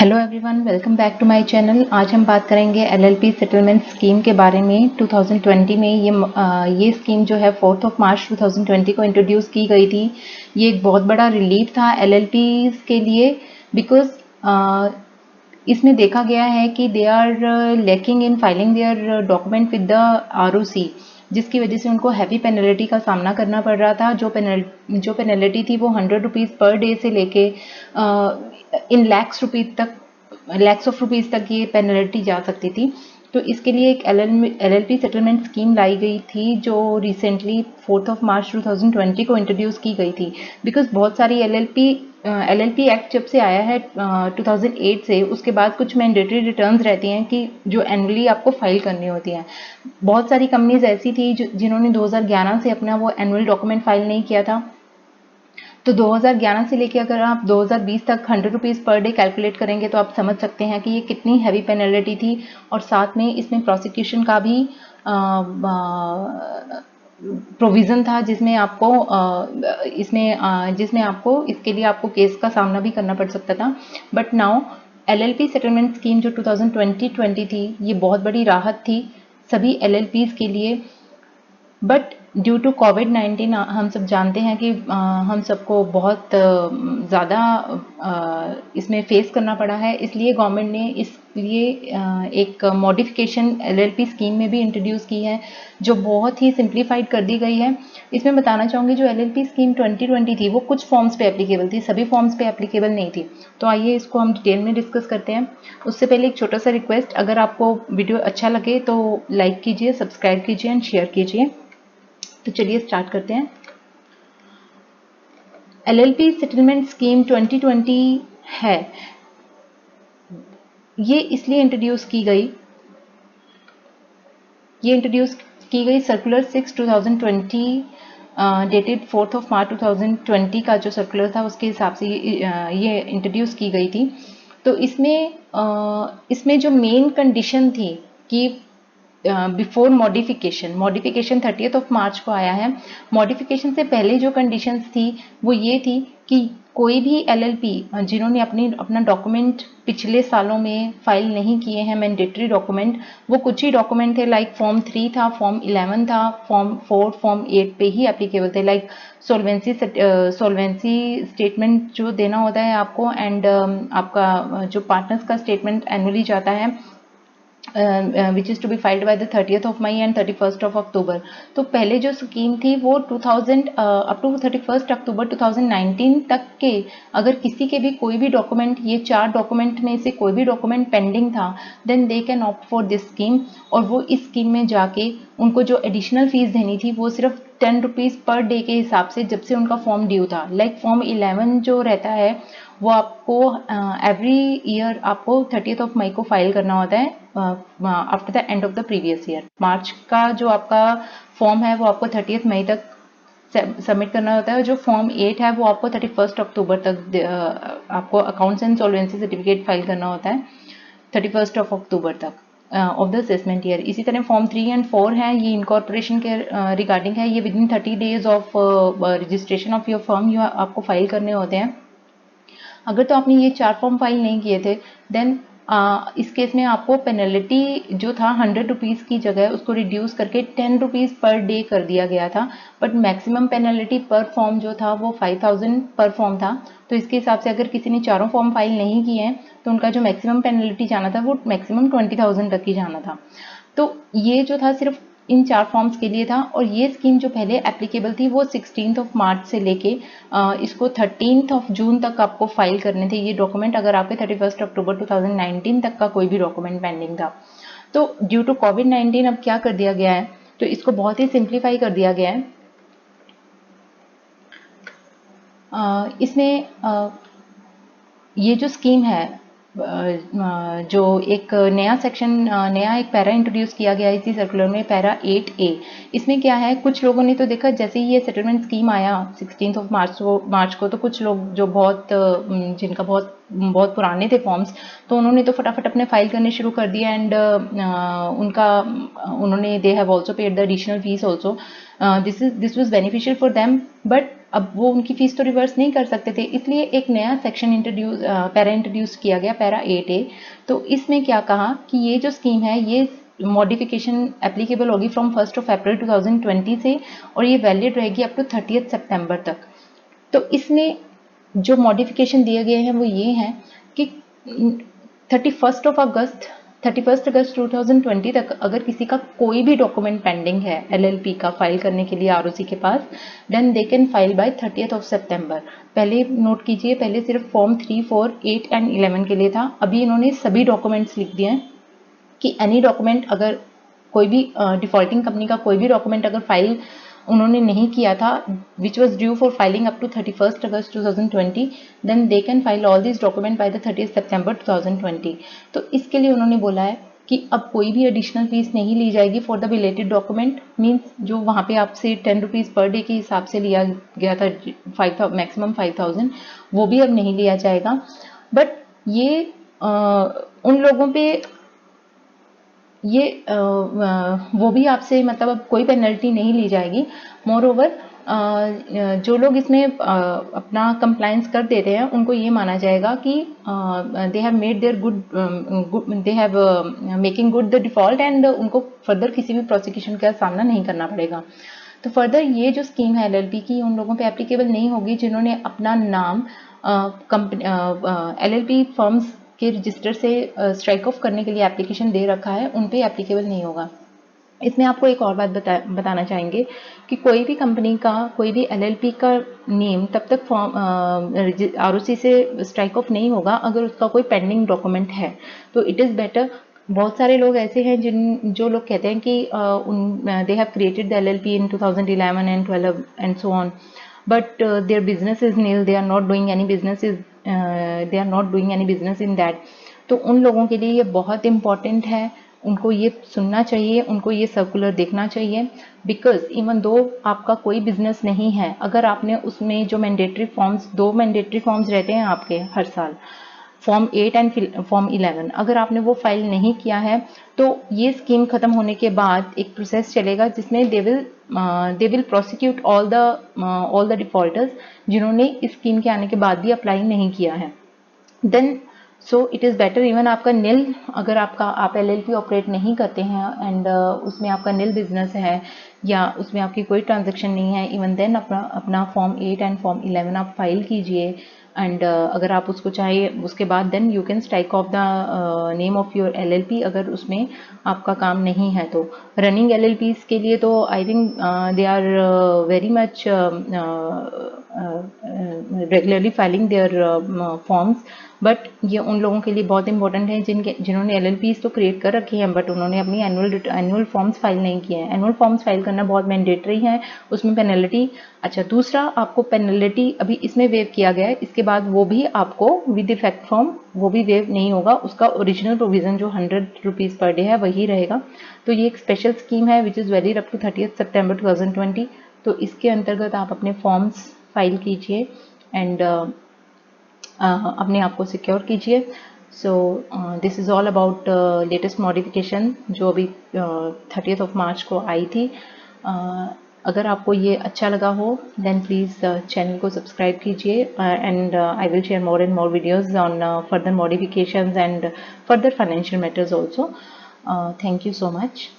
Hello everyone, welcome back to my channel. आज हम बात करेंगे एलएलपी सेटलमेंट स्कीम के बारे में। 2020 में ये स्कीम जो है 4 मार्च 2020 को इंट्रोड्यूस की गई थी। ये एक बहुत बड़ा रिलीफ था एलएलपीज के लिए, बिकॉज इसमें देखा गया है कि they are lacking in filing their document with the ROC, जिसकी वजह से उनको हैवी पेनल्टी का सामना करना पड़ रहा था। जो पेनल्टी थी वो 100 रुपीज़ पर डे से लेके इन लैक्स ऑफ रुपीज़ तक ये पेनल्टी जा सकती थी। तो इसके लिए एक एलएलपी सेटलमेंट स्कीम लाई गई थी जो रिसेंटली 4 मार्च 2020 को इंट्रोड्यूस की गई थी। बिकॉज बहुत सारी एलएलपी एक्ट जब से आया है 2008 से, उसके बाद कुछ मैंडेटरी रिटर्न्स रहती हैं कि जो एनुअली आपको फाइल करनी होती हैं। बहुत सारी कंपनीज ऐसी थी जिन्होंने 2011 से अपना वो एनुअल डॉक्यूमेंट फाइल नहीं किया था। तो 2011 से लेके अगर आप 2020 तक 100 रुपीज़ पर डे कैलकुलेट करेंगे तो आप समझ सकते हैं कि ये कितनी हैवी पेनल्टी थी। और साथ में इसमें प्रोसिक्यूशन का भी प्रोविज़न था जिसमें आपको इसके लिए आपको केस का सामना भी करना पड़ सकता था। But now LLP settlement scheme जो 2020 थी, ये बहुत बड़ी राहत थी सभी एलएलपीज़ के लिए। बट ड्यू टू कोविड-19 हम सब जानते हैं कि हम सबको बहुत ज़्यादा इसमें फेस करना पड़ा है। इसलिए गवर्नमेंट ने इसलिए एक मॉडिफिकेशन एलएलपी स्कीम में भी इंट्रोड्यूस की है, जो बहुत ही सिंप्लीफाइड कर दी गई है। इसमें बताना चाहूँगी जो एलएलपी स्कीम 2020 थी वो कुछ फॉर्म्स पे एप्लीकेबल थी, सभी फॉर्म्स पे एप्लीकेबल नहीं थी। तो आइए इसको हम डिटेल में डिस्कस करते हैं। उससे पहले एक छोटा सा रिक्वेस्ट, अगर आपको वीडियो अच्छा लगे तो लाइक कीजिए, सब्सक्राइब कीजिए एंड शेयर कीजिए। तो चलिए स्टार्ट करते हैं। एलएलपी सेटलमेंट स्कीम 2020 है, ये इसलिए इंट्रोड्यूस की गई सर्कुलर 6 2020 डेटेड 4 मार्च 2020 का जो सर्कुलर था उसके हिसाब से ये इंट्रोड्यूस की गई थी। तो इसमें जो मेन कंडीशन थी कि बिफोर मॉडिफिकेशन 30 मार्च को आया है। मॉडिफिकेशन से पहले जो कंडीशंस थी वो ये थी कि कोई भी एलएलपी जिन्होंने अपना डॉक्यूमेंट पिछले सालों में फाइल नहीं किए हैं, मैंडेटरी डॉक्यूमेंट, वो कुछ ही डॉक्यूमेंट थे, लाइक फॉर्म 3 था, फॉर्म 11 था, फॉर्म 4, फॉर्म 8 पे ही एप्लीकेबल थे। लाइक सोलवेंसी स्टेटमेंट जो देना होता है आपको, एंड आपका जो पार्टनर्स का स्टेटमेंट एनुअली जाता है which is to be filed by the 30th of May and 31st of October। तो पहले जो स्कीम थी वो 2000 अप टू 31st अक्टूबर 2019 तक के अगर किसी के भी कोई भी डॉक्यूमेंट, ये 4 डॉक्यूमेंट में से कोई भी डॉक्यूमेंट पेंडिंग था, then they can opt for this scheme. और वो इस स्कीम में जाके उनको जो एडिशनल फीस देनी थी वो सिर्फ 10 रुपीज़ पर डे के हिसाब से, जब से उनका फॉर्म ड्यू था। लाइक फॉर्म 11 जो रहता है वो आपको एवरी ईयर आपको 30th मई को फाइल करना होता है after the end of the previous year. March का जो आपका फॉर्म है वो आपको 30 मई तक सबमिट करना होता है, और जो फॉर्म 8 है वो आपको 31 अक्टूबर तक आपको accounts and solvency certificate file करना होता है 31 अक्टूबर तक ऑफ द असेसमेंट ईयर। इसी तरह फॉर्म 3 एंड 4 है, ये इनकॉर्पोरेशन के रिगार्डिंग है। ये with in 30 days of registration of your firm ये आपको फाइल करने होते हैं। अगर तो आपने ये 4 फॉर्म फाइल नहीं किए थे, देन इस केस में आपको पेनल्टी जो था 100 रुपीज़ की जगह उसको रिड्यूस करके 10 रुपीज़ पर डे कर दिया गया था। बट मैक्सिमम पेनल्टी पर फॉर्म जो था वो 5000 पर फॉर्म था। तो इसके हिसाब से अगर किसी ने चारों फॉर्म फाइल नहीं किए हैं तो उनका जो मैक्सिमम पेनल्टी जाना था वो मैक्सिमम 20,000 तक ही जाना था। तो ये जो था सिर्फ इन 4 फॉर्म्स के लिए था। और ये स्कीम जो पहले एप्लीकेबल थी वो 16 मार्च से लेके इसको 13 जून तक आपको फाइल करने थे ये डॉक्यूमेंट, अगर आपके 31 अक्टूबर 2019 तक का कोई भी डॉक्यूमेंट पेंडिंग था। तो ड्यू टू कोविड-19 अब क्या कर दिया गया है, तो इसको बहुत ही सिंप्लीफाई कर दिया गया है। इसमें ये जो स्कीम है, जो एक नया सेक्शन, नया एक पैरा इंट्रोड्यूस किया गया है इसी सर्कुलर में, पैरा 8A। इसमें क्या है, कुछ लोगों ने तो देखा जैसे ही ये सेटलमेंट स्कीम आया 16 मार्च को, तो कुछ लोग जो जिनका बहुत पुराने थे फॉर्म्स, तो उन्होंने तो फटाफट अपने फाइल करने शुरू कर दिया। एंड उन्होंने they have also paid the additional fees also. This was beneficial for them. But अब वो उनकी फीस तो रिवर्स नहीं कर सकते थे, इसलिए एक नया सेक्शन पैरा इंट्रोड्यूस किया गया, पैरा 8A। तो इसमें क्या कहा कि ये जो स्कीम है ये मॉडिफिकेशन एप्लीकेबल होगी फ्रॉम 1 अप्रैल 2020 से, और ये वैलिड रहेगी अप टू 30 सितंबर तक। तो इसमें जो मॉडिफिकेशन दिए गए हैं वो ये हैं कि 31 अगस्त 2020 तक अगर किसी का कोई भी डॉक्यूमेंट पेंडिंग है LLP का फाइल करने के लिए ROC के पास, then they can file by 30 सितंबर। पहले नोट कीजिए, पहले सिर्फ फॉर्म 3, 4, 8 एंड 11 के लिए था, अभी इन्होंने सभी डॉक्यूमेंट्स लिख दिए हैं कि एनी डॉक्यूमेंट अगर कोई भी डिफॉल्टिंग कंपनी का कोई भी डॉक्यूमेंट अगर फाइल उन्होंने नहीं किया था which was due for filing up to 31 August 2020, then they can file all this document by the 30 September 2020। तो इसके लिए उन्होंने बोला है कि अब कोई भी एडिशनल फीस नहीं ली जाएगी for the belated document, means जो वहाँ पे आपसे 10 रुपीज़ पर डे के हिसाब से लिया गया था मैक्सिमम 5000, वो भी अब नहीं लिया जाएगा। बट ये उन लोगों पे ये वो भी आपसे मतलब अब कोई पेनल्टी नहीं ली जाएगी। मोर ओवर जो लोग इसमें अपना कंप्लायंस कर देते हैं उनको ये माना जाएगा कि they have made their they have making good the default, and उनको फर्दर किसी भी प्रोसिक्यूशन का सामना नहीं करना पड़ेगा। तो फर्दर ये जो स्कीम है LLP की उन लोगों पे एप्लीकेबल नहीं होगी जिन्होंने अपना नाम LLP फर्म्स के रजिस्टर से स्ट्राइक ऑफ करने के लिए एप्लीकेशन दे रखा है, उन पे एप्लीकेबल नहीं होगा। इसमें आपको एक और बात बताना चाहेंगे कि कोई भी कंपनी का कोई भी LLP का नेम तब तक फॉर्म ROC से स्ट्राइक ऑफ नहीं होगा अगर उसका कोई पेंडिंग डॉक्यूमेंट है। तो इट इज़ बेटर, बहुत सारे लोग ऐसे हैं जो लोग कहते हैं कि they have created the LLP in 2011 and 12 and so on, but their business is nil, they are not doing any business in that। तो उन लोगों के लिए ये बहुत इम्पॉर्टेंट है, उनको ये सुनना चाहिए, उनको ये सर्कुलर देखना चाहिए, बिकॉज इवन दो आपका कोई बिजनेस नहीं है, अगर आपने उसमें जो मैंडेटरी फॉर्म्स, 2 मैंडेटरी फॉर्म्स रहते हैं आपके हर साल, फॉर्म 8 एंड फॉर्म 11, अगर आपने वो फाइल नहीं किया है तो ये स्कीम खत्म होने के बाद एक प्रोसेस चलेगा जिसमें they will prosecute all the defaulters जिन्होंने इस स्कीम के आने के बाद भी अप्लाई नहीं किया है। Then so it is better, even आपका नील, अगर आप LLP ऑपरेट नहीं करते हैं एंड उसमें आपका नील बिजनेस है या उसमें आपकी कोई ट्रांजेक्शन नहीं है, इवन देन अपना फॉर्म 8 एंड फॉर्म 11 आप फाइल कीजिए, एंड अगर आप उसको चाहिए उसके बाद then you can strike off the name of your LLP अगर उसमें आपका काम नहीं है। तो रनिंग LLPs के लिए तो I think they are very much regularly filing their forms, but ये उन लोगों के लिए बहुत इंपॉर्टेंट है जिन्होंने LLPs तो क्रिएट कर रखी हैं बट उन्होंने अपनी एनुअल फॉर्म्स फाइल नहीं किए हैं। एनुअल फॉर्म्स फाइल करना बहुत मैंडेटरी है, उसमें पेनल्टी, अच्छा दूसरा आपको पेनल्टी अभी इसमें वेव किया गया है, इसके बाद वो भी आपको विद इफेक्ट फ्रॉम वो भी वेव नहीं होगा, उसका ओरिजिनल प्रोविजन जो 100 रुपीज़ पर डे है वही रहेगा। तो ये एक स्पेशल स्कीम है which is valid up to 30 September 2020। तो इसके अंतर्गत आप अपने फॉर्म्स फाइल कीजिए एंड अपने आप को सिक्योर कीजिए। So this is all about latest modification जो अभी 30 मार्च को आई थी। अगर आपको ये अच्छा लगा हो देन प्लीज़ चैनल को सब्सक्राइब कीजिए and I will share more and more videos on further modifications and further financial matters also. Thank you so much.